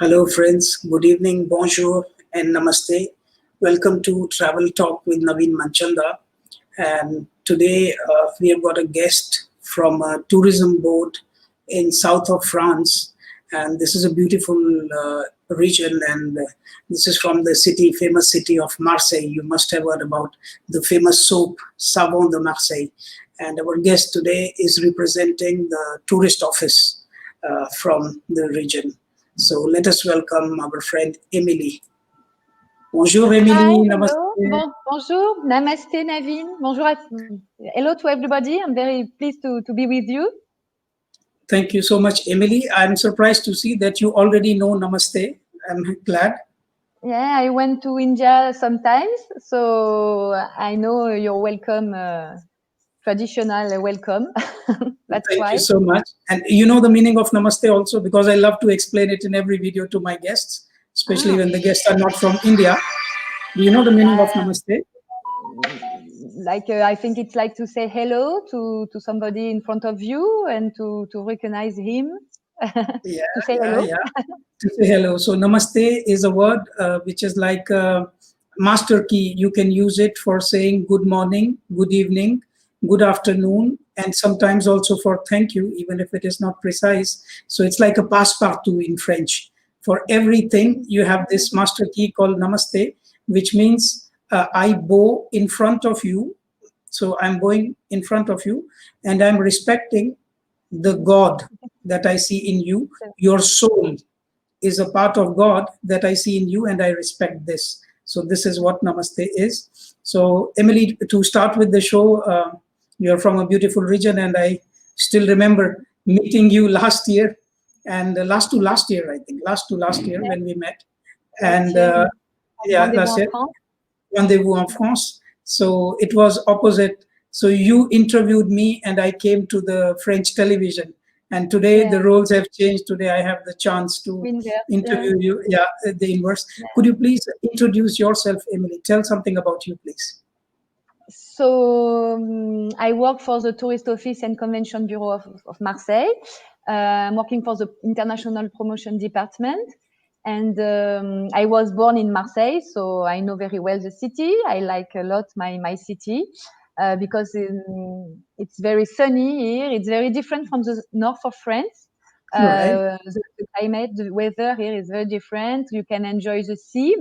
Hello, friends. Good evening, bonjour, and namaste. Welcome to Travel Talk with Naveen Manchanda. And today we have got a guest from a tourism board in south of France. And this is a beautiful region. And this is from the famous city of Marseille. You must have heard about the famous soap, Savon de Marseille. And our guest today is representing the tourist office from the region. So let us welcome our friend Emily. Bonjour Emily, Hi, namaste. bonjour, namaste Naveen. Bonjour, hello to everybody. I'm very pleased to be with you. Thank you so much, Emily. I'm surprised to see that you already know namaste. I'm glad. Yeah, I went to India sometimes, so I know your welcome, traditional welcome. That's Thank why. you so much. And you know the meaning of namaste also, because I love to explain it in every video to my guests, especially when the guests are not from India. Do you know the meaning of namaste? Like I think it's like to say hello to somebody in front of you and to recognize him. To say hello. To say hello. So namaste is a word which is like a master key. You can use it for saying good morning, good evening, good afternoon, and sometimes also for thank you, even if it is not precise. So it's like a passe-partout in French. For everything, you have this master key called namaste, which means I bow in front of you. So I'm bowing in front of you, and I'm respecting the God that I see in you. Your soul is a part of God that I see in you, and I respect this. So this is what namaste is. So Emily, to start with the show, you're from a beautiful region, and I still remember meeting you last year, and last to last year when we met. And last year, Rendezvous en France. So it was opposite. So you interviewed me, and I came to the French television. And today the roles have changed. Today I have the chance to interview you. Yeah, the inverse. Could you please introduce yourself, Emily? Tell something about you, please. So I work for the Tourist Office and Convention Bureau of Marseille. I'm working for the International Promotion Department. And I was born in Marseille, so I know very well the city. I like a lot my city because it's very sunny here. It's very different from the north of France. The climate, the weather here is very different. You can enjoy the sea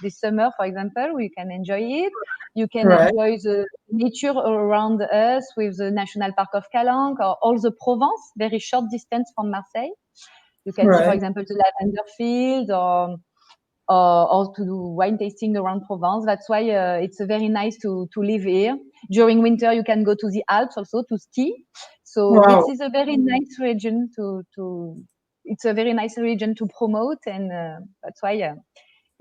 this summer, for example. You can enjoy it. You can enjoy the nature around us with the National Park of Calanque or all the Provence, very short distance from Marseille. You can see, for example, the lavender field or to do wine tasting around Provence. That's why it's very nice to live here. During winter, you can go to the Alps also to ski. So this is a very nice region it's a very nice region to promote, and that's why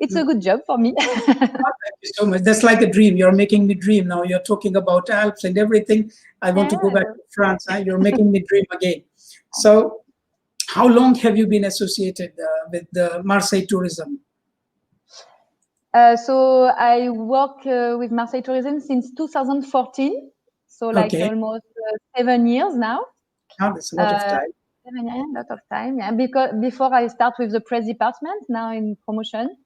it's a good job for me. Thank you so much. That's like a dream. You're making me dream now. You're talking about Alps and everything. I want to go back to France. You're making me dream again. So how long have you been associated with the Marseille tourism? So I work with Marseille Tourism since 2014. So like almost 7 years now. Oh, that's a lot of time. 7 years, a lot of time. Yeah, because before I start with the press department, now in promotion.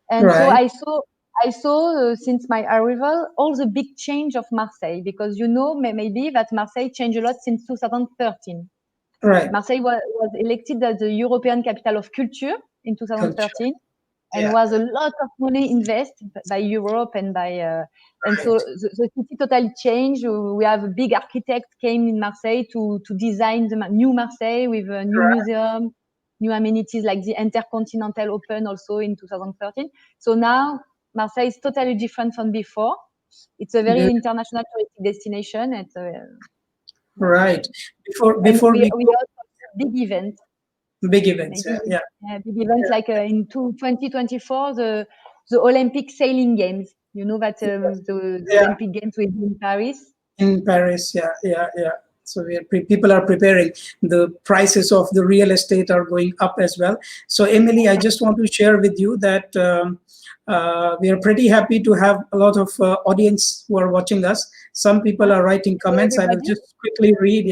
And so I saw since my arrival all the big change of Marseille, because you know maybe that Marseille changed a lot since 2013. Marseille was elected as the European Capital of Culture in 2013, and was a lot of money invested by Europe and by and so the city totally changed. We have a big architect came in Marseille to design the new Marseille with a new museum, new amenities like the Intercontinental open also in 2013. So now Marseille is totally different from before. It's a very international touristic destination. It's Before we also big events. Big events, big events like in 2024 the Olympic sailing games. You know that the Olympic games will be in Paris. In Paris, yeah. So people are preparing. The prices of the real estate are going up as well. So Emily, I just want to share with you that we are pretty happy to have a lot of audience who are watching us. Some people are writing comments. I will just quickly read.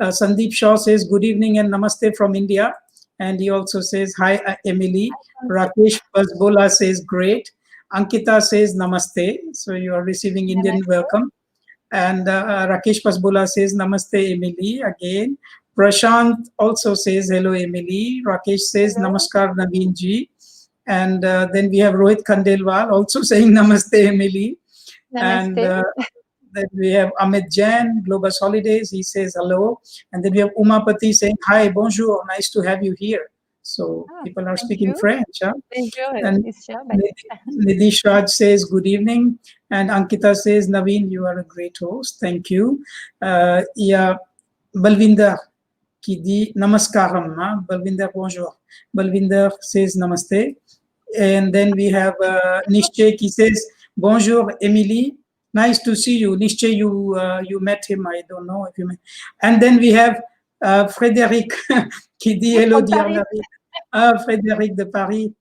Sandeep Shaw says, good evening and namaste from India. and he also says, hi, Emily. Rakesh Pasbola says, great. Ankita says, namaste. So you are receiving Indian welcome. And Rakesh Pasbola says, namaste, Emily, again. Prashant also says, hello, Emily. Rakesh says, Hello. namaskar, Naveen ji. And then we have Rohit Khandelwal also saying, namaste, Emily. Namaste. And then we have Amit Jain, Globus Holidays. He says hello. And then we have Umapati saying, hi, bonjour, nice to have you here. So people are speaking you. French. Huh? Bonjour, And Nidish Raj says, good evening. And Ankita says, Naveen, you are a great host. Thank you. Yeah, Balvinder qui dit namaskaram. Huh? Balvinder, bonjour. Balvinder says namaste. And then we have Nishche qui says, bonjour, Emily. Nice to see you. Nishche, you met him. I don't know if you met. And then we have Frédéric qui dit hello, dear Naveen. Frédéric de Paris.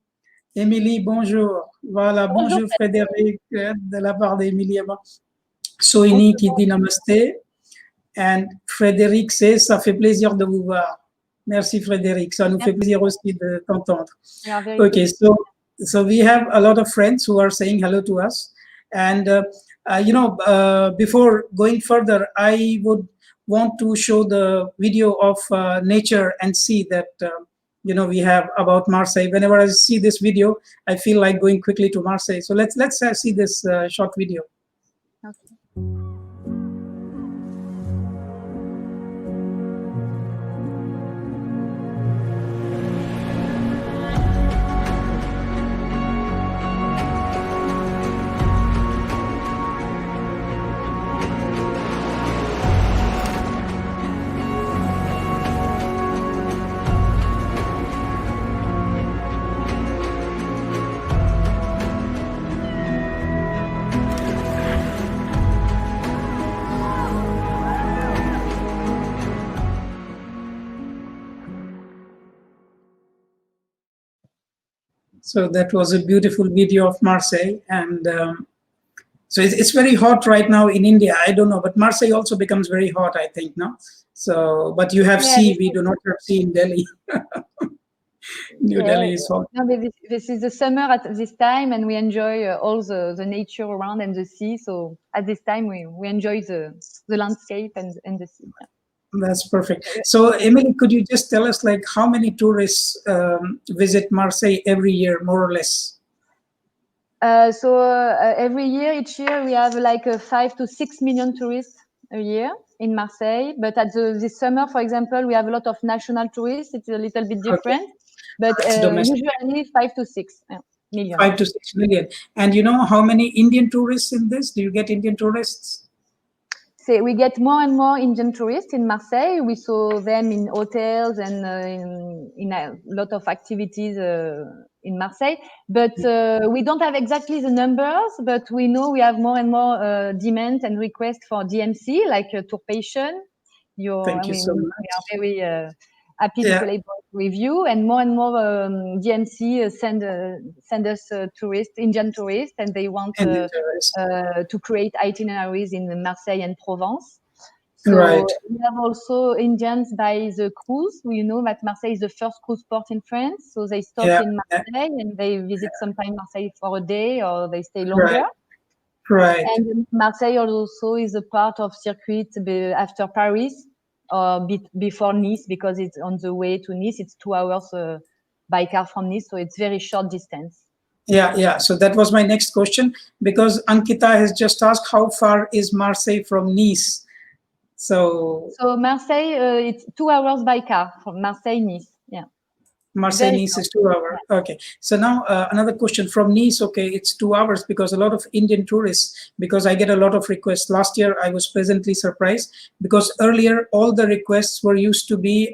Émilie, bonjour. Voilà, bonjour Frédéric, de la part d'Émilie. Soini qui dit namaste. And Frédéric says, ça fait plaisir de vous voir. Merci Frédéric, ça nous fait plaisir aussi de t'entendre. Okay, so we have a lot of friends who are saying hello to us. And, before going further, I would want to show the video of nature and see that we have about Marseille. Whenever I see this video, I feel like going quickly to Marseille. So let's see this short video. Okay. So that was a beautiful video of Marseille. And so it's very hot right now in India. I don't know, but Marseille also becomes very hot, I think, no? So, but you have sea, we do not have sea in Delhi. New Delhi is hot. No, but this is the summer at this time, and we enjoy all the nature around and the sea. So at this time, we enjoy the landscape and the sea. That's perfect. So, Emily, could you just tell us, like, how many tourists visit Marseille every year, more or less? Every year, each year, we have like 5 to 6 million tourists a year in Marseille. But at this summer, for example, we have a lot of national tourists. It's a little bit different, but usually 5 to 6 million. 5 to 6 million. And you know how many Indian tourists in this? Do you get Indian tourists? We get more and more Indian tourists in Marseille. We saw them in hotels and in a lot of activities in Marseille. But we don't have exactly the numbers, but we know we have more and more demand and requests for DMC, like Tourpation. Thank you so much. We are very happy to collaborate with you, and more DMC send us Indian tourists, and they want to create itineraries in Marseille and Provence. So we have also Indians by the cruise. We know that Marseille is the first cruise port in France, so they stop in Marseille and they visit sometimes Marseille for a day, or they stay longer. Right. And Marseille also is a part of circuit after Paris, or before Nice, because it's on the way to Nice. It's 2 hours by car from Nice, so it's very short distance. Yeah. So that was my next question, because Ankita has just asked, how far is Marseille from Nice? So Marseille, it's 2 hours by car from Marseille-Nice. Yeah. Marseille-Nice is 2 hours. Okay. So now another question from Nice. Okay, it's 2 hours because a lot of Indian tourists, because I get a lot of requests. Last year, I was pleasantly surprised because earlier all the requests were used to be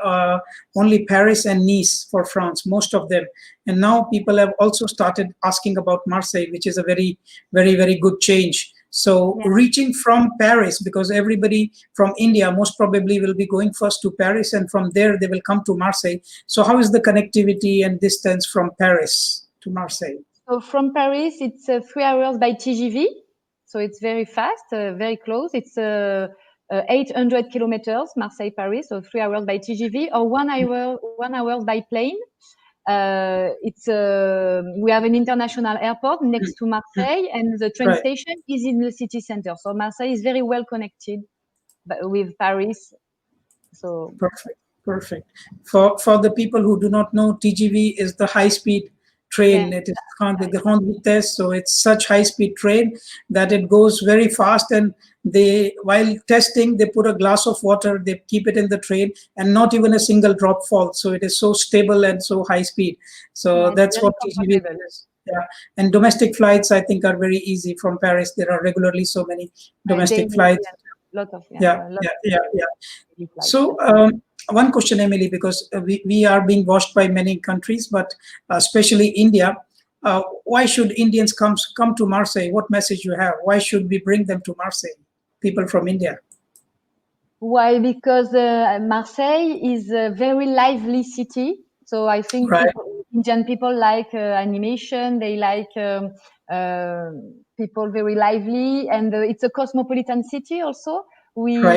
only Paris and Nice for France, most of them. And now people have also started asking about Marseille, which is a very, very, very good change. So reaching from Paris, because everybody from India most probably will be going first to Paris, and from there they will come to Marseille. So how is the connectivity and distance from Paris to Marseille? So from Paris, it's 3 hours by TGV. So it's very fast, very close. It's 800 kilometers, Marseille-Paris, so 3 hours by TGV, or 1 hour by plane. We have an international airport next to Marseille, and the train station is in the city center. So Marseille is very well connected with Paris. So perfect. For the people who do not know, TGV is the high-speed train. It is the Grande Vitesse, so it's such high-speed train that it goes very fast. And while testing, they put a glass of water, they keep it in the train, and not even a single drop falls. So it is so stable and so high speed. So that's what TGV is. Yeah, and domestic flights, I think, are very easy from Paris. There are regularly so many domestic flights. So one question, Emily, because we are being watched by many countries, but especially India. Why should Indians come to Marseille? What message you have? Why should we bring them to Marseille? People from India. Why? Because Marseille is a very lively city. So I think Indian people like animation. They like people very lively, and it's a cosmopolitan city also. We were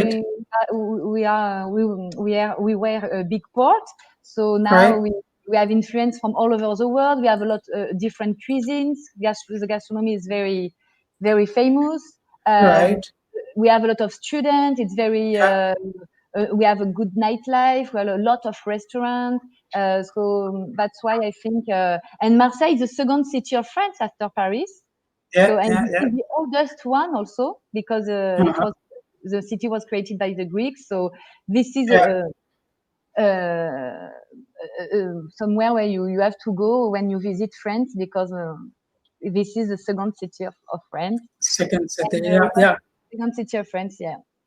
a big port, so now we have influence from all over the world. We have a lot different cuisines. The gastronomy is very, very famous. We have a lot of students. It's very. We have a good nightlife. We have a lot of restaurants. So that's why I think. And Marseille is the second city of France after Paris. It's the oldest one also, because the city was created by the Greeks. So this is somewhere where you have to go when you visit France, because this is the second city of France. Second city, Second city of France,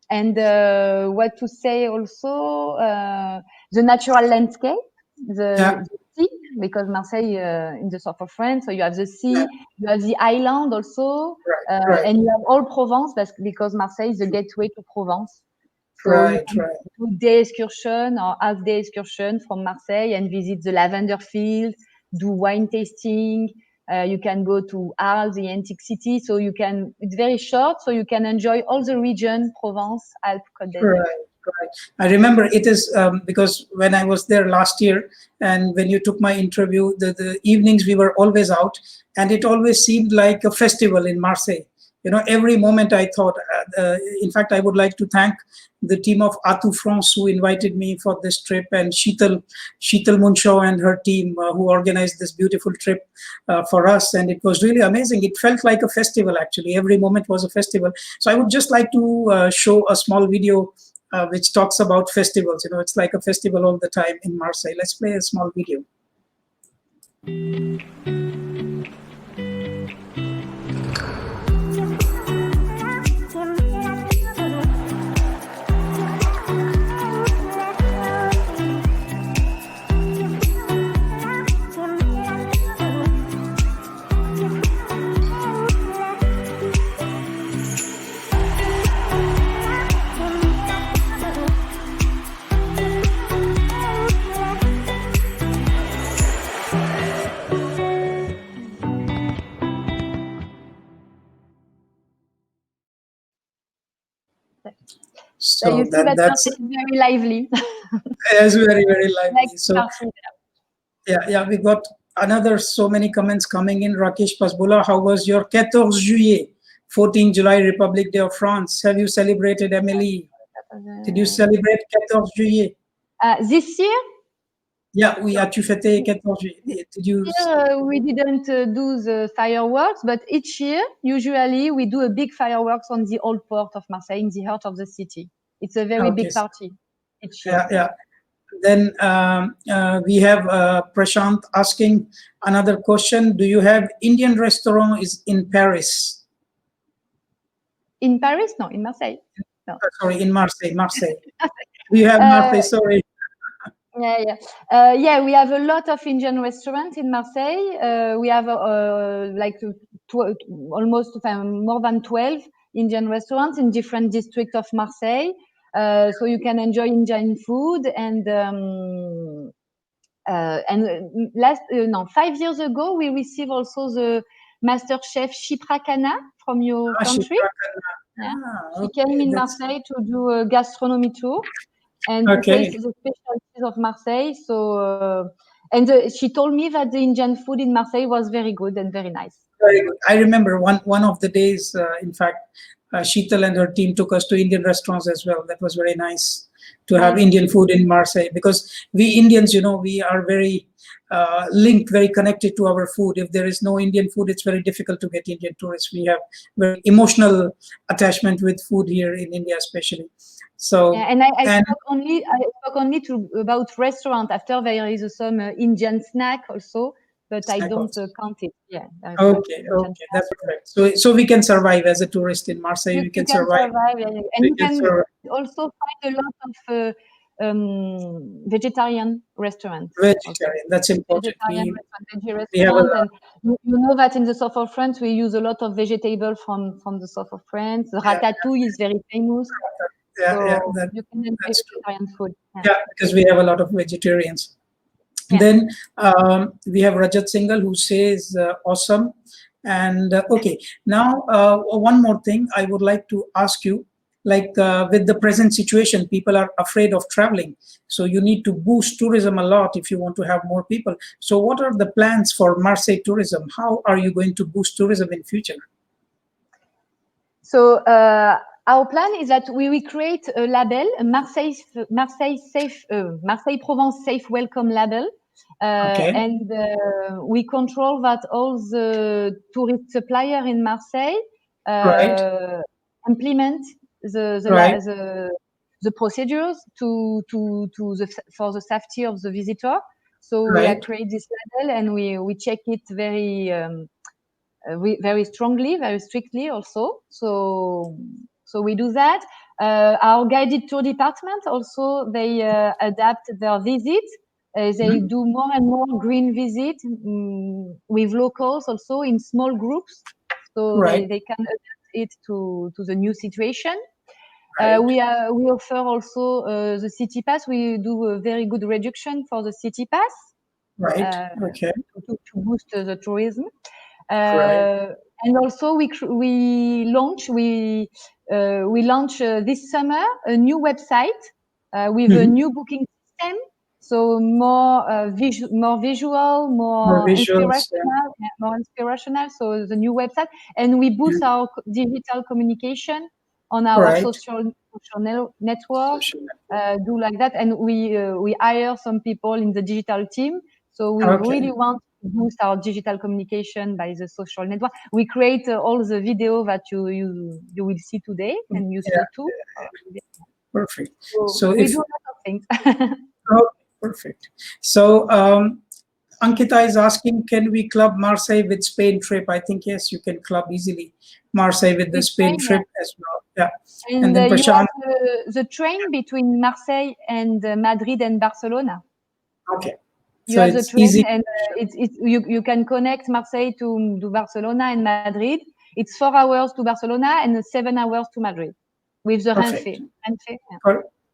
And what to say also, the natural landscape, the sea, because Marseille in the south of France, so you have the sea, you have the island also, and you have all Provence, because Marseille is the gateway to Provence. So do day excursion or half-day excursion from Marseille and visit the lavender field, do wine tasting. You can go to Arles, the antique city. So it's very short, so you can enjoy all the region, Provence, Alpes, Côte d'Azur. I remember it is because when I was there last year, and when you took my interview, the evenings we were always out, and it always seemed like a festival in Marseille. Every moment I thought, in fact, I would like to thank the team of Atout France who invited me for this trip, and Sheetal Munshaw and her team who organized this beautiful trip for us. And it was really amazing. It felt like a festival, actually. Every moment was a festival. So I would just like to show a small video which talks about festivals. It's like a festival all the time in Marseille. Let's play a small video. So you see that's very lively. It's very, very lively. So we got so many comments coming in. Rakesh Pasbula, how was your 14 juillet, 14 July, Republic Day of France? Have you celebrated, Emily? Did you celebrate 14 juillet? This year? Yeah, as-tu fêté 14 juillet? Did you? We didn't do the fireworks, but each year, usually, we do a big fireworks on the old port of Marseille, in the heart of the city. It's a very big party each year. Then we have Prashant asking another question. Do you have Indian restaurants in Paris? In Paris? No, in Marseille. No. Sorry, in Marseille. We have Marseille, sorry. We have a lot of Indian restaurants in Marseille. We have almost more than 12 Indian restaurants in different districts of Marseille. So you can enjoy Indian food. And 5 years ago, we received also the Master Chef Shipra Khanna from your country. She came in Marseille to do a gastronomy tour and to taste the specialties of Marseille. So, she told me that the Indian food in Marseille was very good and very nice. Very good. I remember one of the days, in fact, Sheetal and her team took us to Indian restaurants as well. That was very nice to have Indian food in Marseille, because we Indians, we are very linked, very connected to our food. If there is no Indian food, it's very difficult to get Indian tourists. We have very emotional attachment with food here in India, especially. So, and I spoke only about restaurant. After there is some Indian snack also, but I don't count it. Yeah. Okay, that's perfect. So we can survive as a tourist in Marseille. We can survive. And you can also find a lot of vegetarian restaurants. Vegetarian, that's important. We have and you know that in the south of France, we use a lot of vegetables from the south of France. The ratatouille is very famous. You can have vegetarian food. Yeah, because we have a lot of vegetarians. Then we have Rajat Singhal, who says awesome. And okay, now one more thing I would like to ask you, like with the present situation, people are afraid of traveling. So you need to boost tourism a lot if you want to have more people. So what are the plans for Marseille tourism? How are you going to boost tourism in future? So our plan is that we will create a label, a Marseille Provence Safe Welcome label. And we control that all the tourist supplier in Marseille implement the procedures for the safety of the visitor. So we create this label and we check it very very strongly, very strictly also. So we do that. Our guided tour department also, they adapt their visits. They do more and more green visit with locals also in small groups, so they can adapt it to the new situation. We offer also the city pass. We do a very good reduction for the city pass, to boost the tourism. And also we launch this summer a new website with a new booking system. So more visual, more inspirational. So the new website, and we boost our digital communication on our social network. Do like that, and we hire some people in the digital team. So we really want to boost our digital communication by the social network. We create all the video that you will see today, and you saw too. Perfect. So we do a lot of things. Perfect. So Ankita is asking, can we club Marseille with Spain trip? I think yes, you can club easily Marseille with the Spain trip as well. Yeah. And then you have the train between Marseille and Madrid and Barcelona. Okay. You have the train, easy. And you can connect Marseille to Barcelona and Madrid. It's 4 hours to Barcelona and 7 hours to Madrid with the Renfe.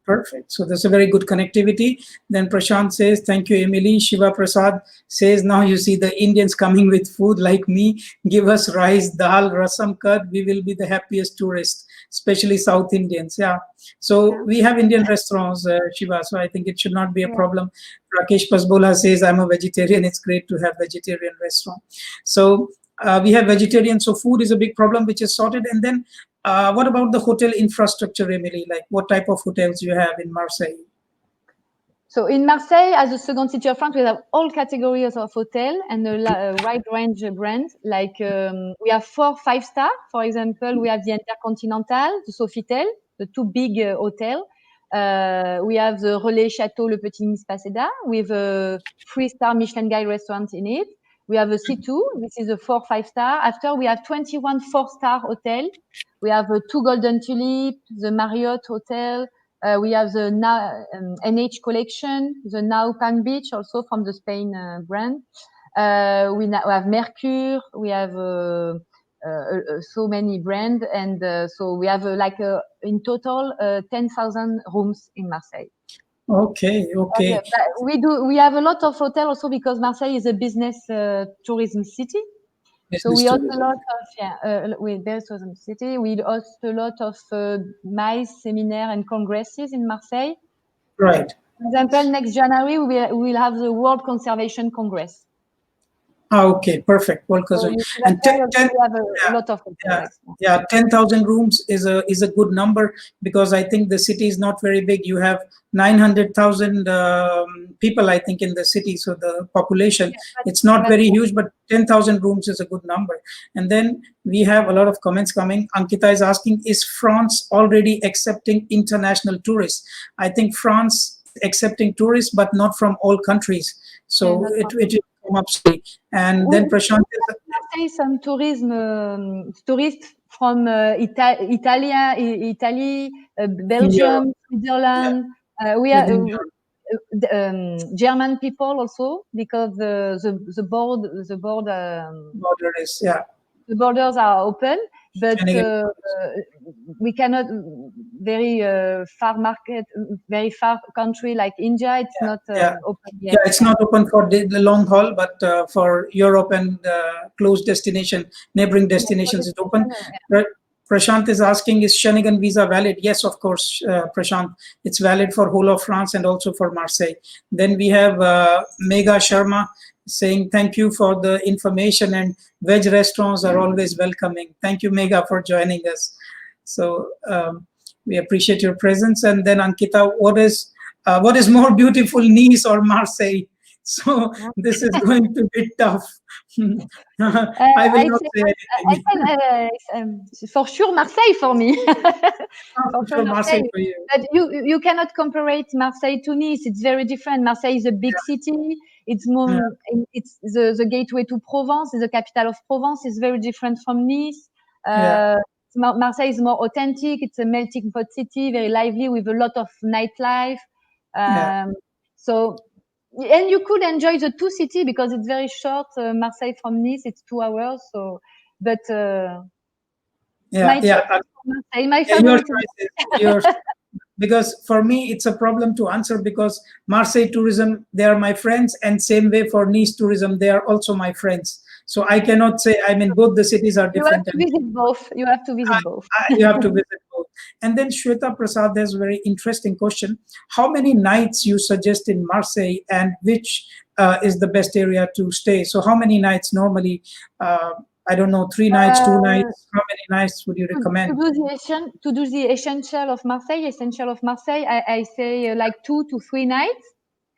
Perfect. So there's a very good connectivity. Then Prashant says, thank you, Emily. Shiva Prasad says, now you see the Indians coming with food like me. Give us rice, dal, rasam, curd. We will be the happiest tourists, especially South Indians. Yeah. So we have Indian restaurants, Shiva. So I think it should not be a problem. Rakesh Pasbola says, I'm a vegetarian. It's great to have vegetarian restaurant. So we have vegetarian. So food is a big problem, which is sorted. And then what about the hotel infrastructure, Emily? Like what type of hotels you have in Marseille? So in Marseille, as a second city of France, we have all categories of hotel and a wide range of brands. Like we have 4 5-star. For example, we have the Intercontinental, the Sofitel, the 2 big hotel. We have the Relais Château Le Petit Nice Paseda with a 3-star Michelin Guide restaurant in it. We have a C2, this is a 4 5-star. After we have 21 4-star hotel. We have 2 Golden Tulip, the Marriott Hotel. We have the NH Collection, the Now Palm Beach, also from the Spain brand. We have Mercure. We have so many brands, and so we have in total 10,000 rooms in Marseille. Okay. We have a lot of hotels also because Marseille is a business tourism city. So we Business host a tourism. lot of with Belle Tourism City. We host a lot of MICE seminars and congresses in Marseille. Right. For example, next January we will have the World Conservation Congress. Okay, perfect. World So Conservation. you see And that we have a yeah, lot of yeah, congress. yeah. 10,000 rooms is a good number, because I think the city is not very big. You have 900,000 people, I think, in the city. So the population, it's not very huge, but 10,000 rooms is a good number. And then we have a lot of comments coming. Ankita is asking, is France already accepting international tourists? I think France is accepting tourists, but not from all countries. So Yeah, it will come up slowly. And then Prashant is, say some tourists from Italy, Belgium, Switzerland. We are German people also, because the borders are open, but we cannot very far country like India. It's not open yet. Yeah, it's not open for the long haul, but for Europe and close destination, neighboring destinations, is open. Prashant is asking, is Shanigan visa valid? Yes, of course, Prashant. It's valid for whole of France and also for Marseille. Then we have Megha Sharma saying, thank you for the information, and veg restaurants are always welcoming. Thank you, Megha, for joining us. So we appreciate your presence. And then Ankita, what is more beautiful, Nice or Marseille? So this is going to be tough. I will not say anything. For sure, Marseille for me. For sure, Marseille for you. But you cannot compare Marseille to Nice. It's very different. Marseille is a big city. It's more. It's the gateway to Provence. It's the capital of Provence. It's very different from Nice. Marseille is more authentic. It's a melting pot city, very lively, with a lot of nightlife. So, and you could enjoy the two cities because it's very short. Marseille from Nice, it's 2 hours. So, but my favorite. Yours. Because for me, it's a problem to answer, because Marseille tourism, they are my friends, and same way for Nice tourism, they are also my friends. So I cannot say, I mean, both the cities are different. You have to visit both. You have to visit both. You have to visit both. And then Shweta Prasad, there's a very interesting question. How many nights you suggest in Marseille, and which is the best area to stay? So how many nights normally? I don't know, 3 nights, 2 nights. How many nights would you recommend? To do the essential of Marseille, I say like 2 to 3 nights.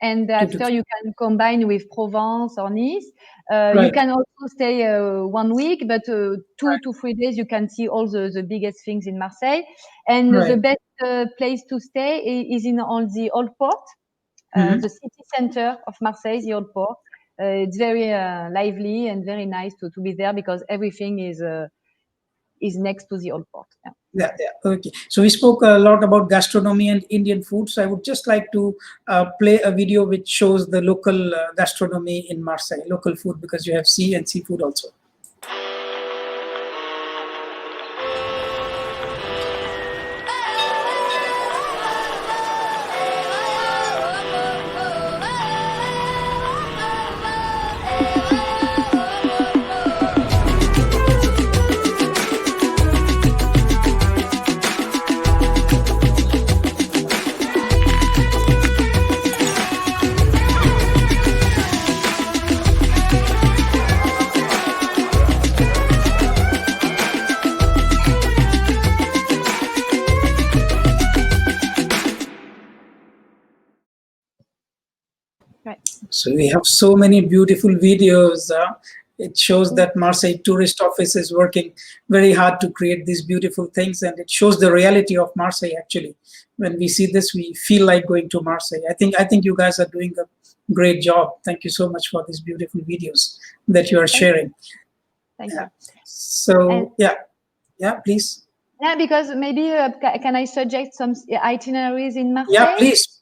And after you can combine with Provence or Nice. You can also stay 1 week, but 2 to 3 days, you can see all the biggest things in Marseille. And the best place to stay is on the Old Port, the city center of Marseille, the Old Port. It's very lively and very nice to be there, because everything is next to the Old Port. Okay. So we spoke a lot about gastronomy and Indian food. So I would just like to play a video which shows the local gastronomy in Marseille, local food, because you have sea and seafood also. So we have so many beautiful videos. It shows that Marseille Tourist Office is working very hard to create these beautiful things, and it shows the reality of Marseille. Actually, when we see this, we feel like going to Marseille. I think you guys are doing a great job. Thank you so much for these beautiful videos that you are sharing. Thank you. So yeah, please. Yeah, because maybe can I suggest some itineraries in Marseille? Yeah,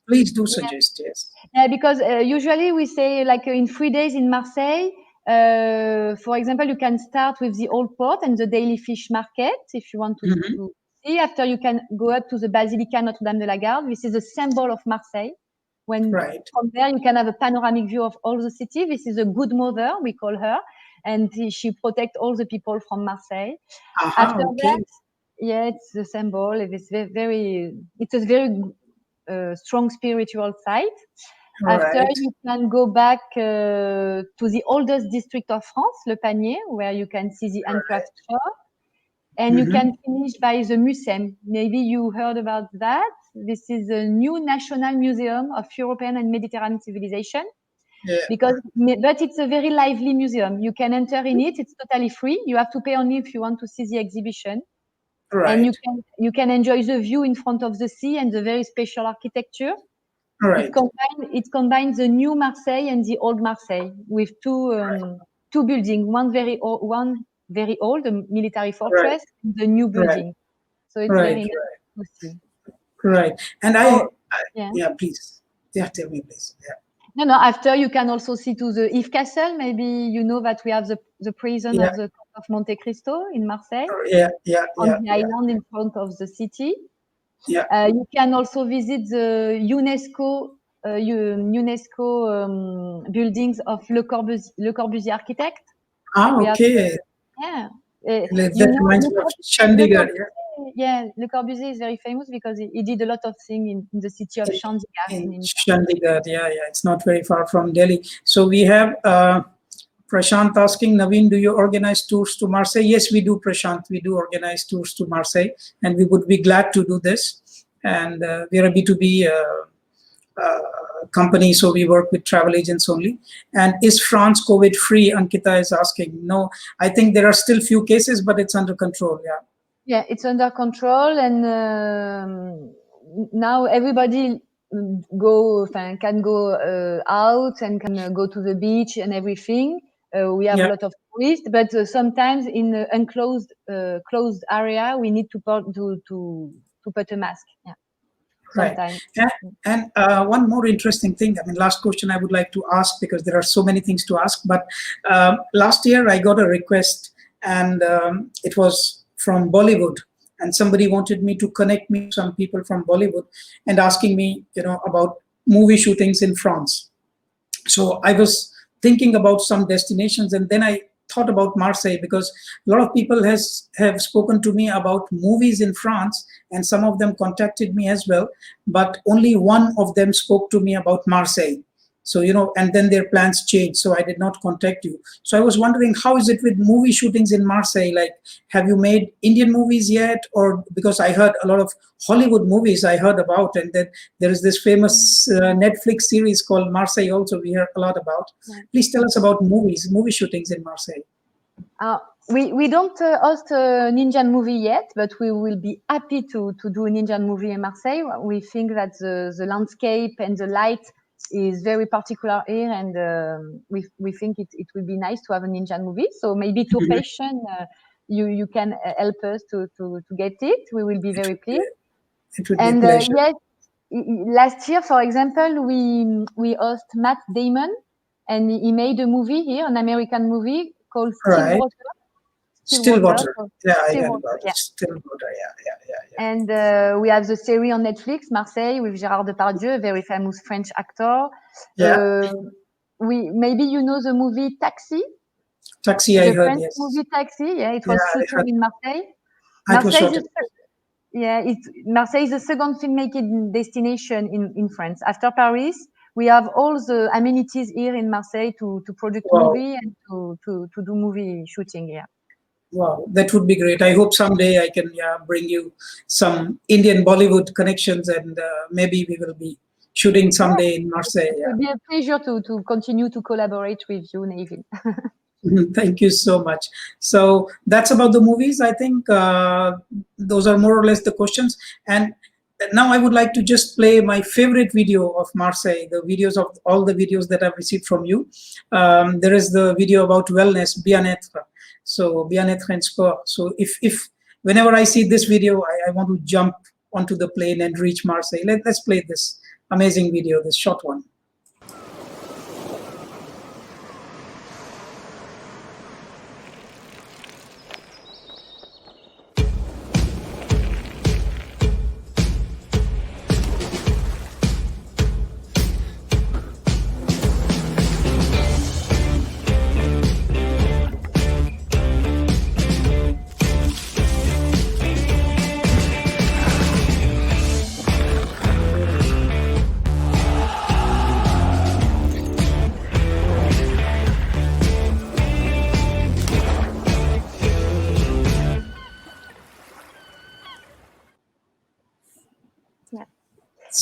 please do suggest. Yes. Yeah, because usually we say like in 3 days in Marseille. For example, you can start with the Old Port and the daily fish market if you want to see. After, you can go up to the Basilica Notre-Dame de la Garde. This is a symbol of Marseille. From there, you can have a panoramic view of all the city. This is a good mother, we call her. and she protect all the people from Marseille. Aha, After okay. that, yeah, it's the symbol. It's it's a very strong spiritual site. After, Right. you can go back to the oldest district of France, Le Panier, where you can see the handcraft shop. And you can finish by the Museum. Maybe you heard about that. This is a new national museum of European and Mediterranean civilization. Yeah. But it's a very lively museum. You can enter in it. It's totally free. You have to pay only if you want to see the exhibition. Right. And you can enjoy the view in front of the sea and the very special architecture. Right. It combines the new Marseille and the old Marseille with two buildings. One very old, the military fortress, and the new building. So it's very nice to see. Right. And yeah, please. Yeah, tell me, please. Yeah. No. After, you can also see to the Yves Castle. Maybe you know that we have the prison of the Count of Monte Cristo in Marseille. On the island in front of the city. Yeah. You can also visit the UNESCO buildings of Le Corbusier architect. Okay. That reminds me of Chandigarh. Yeah, Le Corbusier is very famous because he did a lot of things in the city of Chandigarh. In Chandigarh, yeah. It's not very far from Delhi. So we have Prashant asking, Naveen, do you organize tours to Marseille? Yes, we do, Prashant. We do organize tours to Marseille, and we would be glad to do this. And we are a B2B company, so we work with travel agents only. And is France COVID-free? Ankita is asking. No, I think there are still few cases, but it's under control, Yeah, it's under control, and now everybody can go out and can go to the beach and everything. We have a lot of tourists, but sometimes in an enclosed closed area, we need to put a mask. Yeah. Right. And one more interesting thing, I mean, last question I would like to ask, because there are so many things to ask, but last year I got a request, and it was from Bollywood, and somebody wanted me to connect me to some people from Bollywood and asking me, about movie shootings in France. So I was thinking about some destinations, and then I thought about Marseille, because a lot of people have spoken to me about movies in France, and some of them contacted me as well, but only one of them spoke to me about Marseille. So, and then their plans changed, so I did not contact you. So I was wondering, how is it with movie shootings in Marseille? Like, have you made Indian movies yet? Or, because I heard a lot of Hollywood movies I heard about, and then there is this famous Netflix series called Marseille also we hear a lot about. Please tell us about movie shootings in Marseille. We don't host an Indian movie yet, but we will be happy to do an Indian movie in Marseille. We think that the landscape and the light is very particular here, and we think it will be nice to have an Indian movie. So maybe to patient, you can help us to get it. We will be very pleased. It would be a pleasure. Yes, last year, for example, we host Matt Damon, and he made a movie here, an American movie called Stillwater. Yeah, I heard about it. Stillwater, yeah. And we have the series on Netflix, Marseille, with Gérard Depardieu, a very famous French actor. Yeah. Maybe you know the movie Taxi? Taxi, I heard, French yes. movie Taxi, yeah, it was shot in Marseille. Marseille is the second filmmaking destination in France. After Paris, we have all the amenities here in Marseille to produce movie and to do movie shooting here. Wow, that would be great. I hope someday I can bring you some Indian Bollywood connections, and maybe we will be shooting someday in Marseille. It would be a pleasure to continue to collaborate with you, Naveen. Thank you so much. So that's about the movies. I think those are more or less the questions. And now I would like to just play my favorite video of Marseille, the videos of all the videos that I've received from you. There is the video about wellness, bien-être. So bien-être and sport. So if whenever I see this video, I want to jump onto the plane and reach Marseille. Let's play this amazing video, this short one.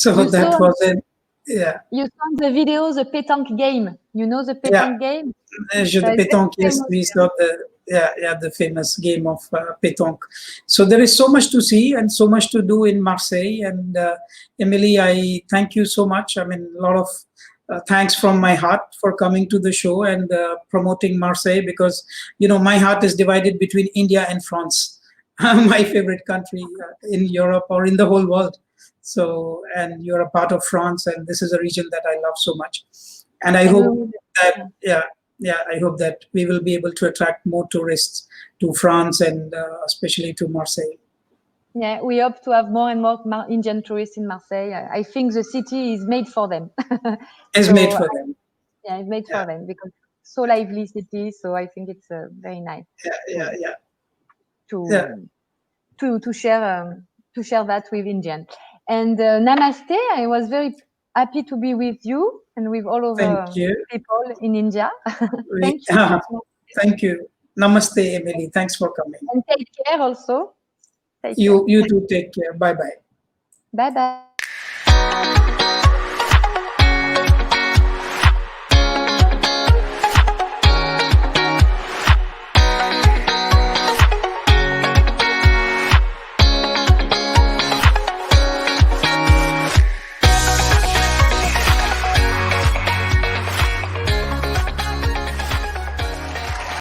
So You that saw, was it. Yeah. you saw the video, the pétanque game. You know the pétanque game? Jeu So de it's very pétanque, yes, famous we here. saw the famous game of pétanque. So there is so much to see and so much to do in Marseille. And Emily, I thank you so much. I mean, a lot of thanks from my heart for coming to the show and promoting Marseille, because, you know, my heart is divided between India and France, my favorite country in Europe or in the whole world. So, and you're a part of France, and this is a region that I love so much. And I And we hope will, that, I hope that we will be able to attract more tourists to France and especially to Marseille. yeah, we hope to have more and more Indian tourists in Marseille. I think the city is made for them. It's So, made for them. yeah, it's made Yeah. for them because it's so lively city. So I think it's very nice Yeah. to share that with Indian. And namaste. I was very happy to be with you and with all of Thank you. people in India. Thank you. Thank you. Namaste, Emily. Thanks for coming. And take care also. Take care. You too take care. Bye bye. Bye bye.